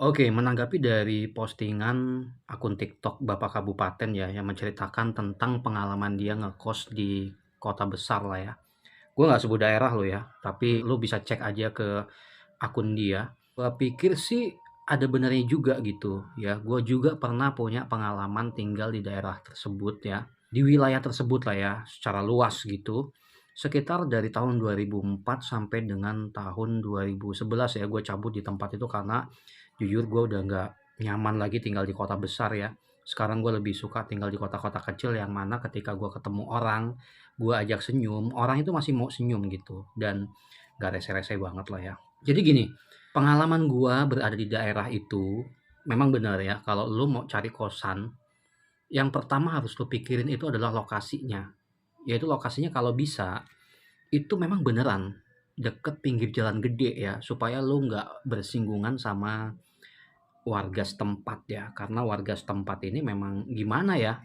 Oke, menanggapi dari postingan akun TikTok Bapak Kabupaten ya, yang menceritakan tentang pengalaman dia ngekos di kota besar lah ya. Gue nggak sebut daerah lo ya, tapi lo bisa cek aja ke akun dia. Gue pikir sih ada benernya juga gitu ya. Gue juga pernah punya pengalaman tinggal di daerah tersebut ya, di wilayah tersebut lah ya, secara luas gitu. Sekitar dari tahun 2004 sampai dengan tahun 2011 ya, gue cabut di tempat itu karena jujur gue udah nggak nyaman lagi tinggal di kota besar ya. Sekarang gue lebih suka tinggal di kota-kota kecil yang mana ketika gue ketemu orang, gue ajak senyum, orang itu masih mau senyum gitu dan gak rese-rese banget lah ya. Jadi gini, pengalaman gue berada di daerah itu memang benar ya, kalau lu mau cari kosan, yang pertama harus lu pikirin itu adalah lokasinya. Yaitu lokasinya kalau bisa, itu memang beneran deket pinggir jalan gede ya, supaya lu nggak bersinggungan sama warga setempat ya, karena warga setempat ini memang gimana ya,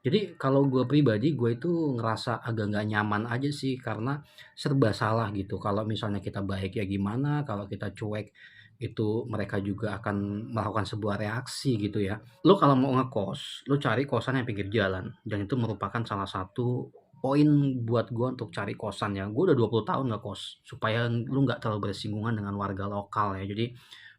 jadi kalau gue pribadi, gue itu ngerasa agak nggak nyaman aja sih karena serba salah gitu. Kalau misalnya kita baik ya gimana, kalau kita cuek itu mereka juga akan melakukan sebuah reaksi gitu ya. Lo kalau mau ngekos, lo cari kosan yang pinggir jalan dan itu merupakan salah satu poin buat gue untuk cari kosan ya. Gue udah 20 tahun ngekos supaya lu nggak terlalu bersinggungan dengan warga lokal ya. Jadi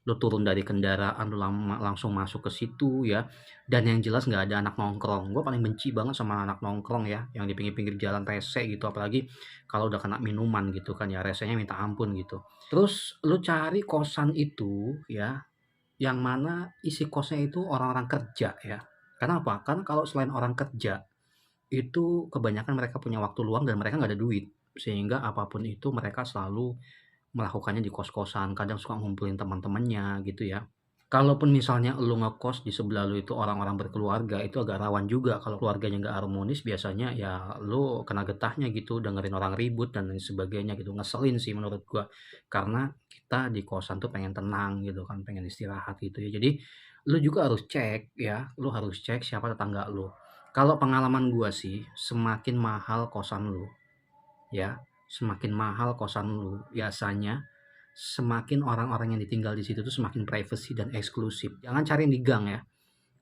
lu turun dari kendaraan, lu langsung masuk ke situ ya, dan yang jelas nggak ada anak nongkrong. Gue paling benci banget sama anak nongkrong ya, yang di pinggir-pinggir jalan rese gitu, apalagi kalau udah kena minuman gitu kan ya, resenya minta ampun gitu. Terus lu cari kosan itu ya, yang mana isi kosnya itu orang-orang kerja ya. Karena apa? Karena kalau selain orang kerja, itu kebanyakan mereka punya waktu luang dan mereka nggak ada duit. Sehingga apapun itu mereka selalu melakukannya di kos-kosan, kadang suka ngumpulin teman-temannya gitu ya. Kalaupun misalnya lu ngekos di sebelah lu itu orang-orang berkeluarga, itu agak rawan juga kalau keluarganya nggak harmonis biasanya ya lu kena getahnya gitu, dengerin orang ribut dan lain sebagainya gitu. Ngeselin sih menurut gua, karena kita di kosan tuh pengen tenang gitu kan, pengen istirahat gitu ya. Jadi lu juga harus cek ya, lu harus cek siapa tetangga lu. Kalau pengalaman gua sih, semakin mahal kosan lu ya, semakin mahal kosan lu biasanya, semakin orang-orang yang ditinggal di situ tuh semakin privacy dan eksklusif. Jangan cari yang di gang ya,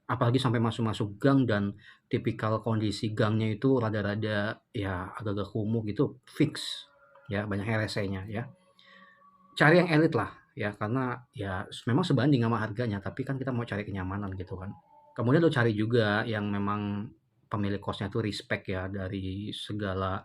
apalagi sampai masuk-masuk gang dan tipikal kondisi gangnya itu rada-rada ya agak-agak kumuh gitu, fix ya, banyak resenya ya. Cari yang elit lah ya, karena ya memang sebanding sama harganya, tapi kan kita mau cari kenyamanan gitu kan. Kemudian lo cari juga yang memang pemilik kosnya tuh respect ya dari segala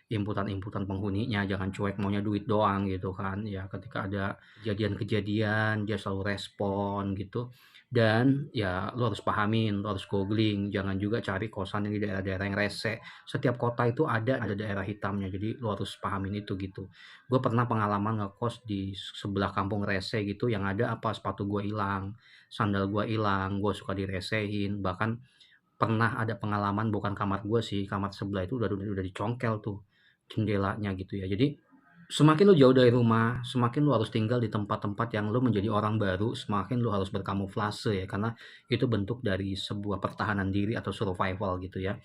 inputan-inputan penghuninya, jangan cuek maunya duit doang gitu kan. Ya ketika ada kejadian-kejadian dia selalu respon gitu. Dan ya lu harus pahamin, lu harus googling, jangan juga cari kosan yang di daerah-daerah yang rese. Setiap kota itu ada daerah hitamnya, jadi lu harus pahamin itu gitu. Gue pernah pengalaman ngekos di sebelah kampung rese gitu, yang ada apa, sepatu gue hilang, sandal gue hilang, gue suka diresehin, bahkan pernah ada pengalaman bukan kamar gue sih, kamar sebelah itu udah dicongkel tuh jendelanya gitu ya. Jadi semakin lu jauh dari rumah, semakin lu harus tinggal di tempat-tempat yang lu menjadi orang baru, semakin lu harus berkamuflase ya, karena itu bentuk dari sebuah pertahanan diri atau survival gitu ya.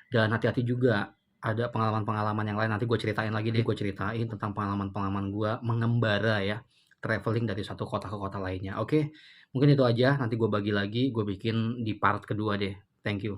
Dan hati-hati juga, ada pengalaman-pengalaman yang lain nanti gue ceritain lagi deh, gue ceritain tentang pengalaman-pengalaman gue mengembara ya, traveling dari satu kota ke kota lainnya. Oke, mungkin itu aja, nanti gue bagi lagi, gue bikin di part kedua deh. Thank you.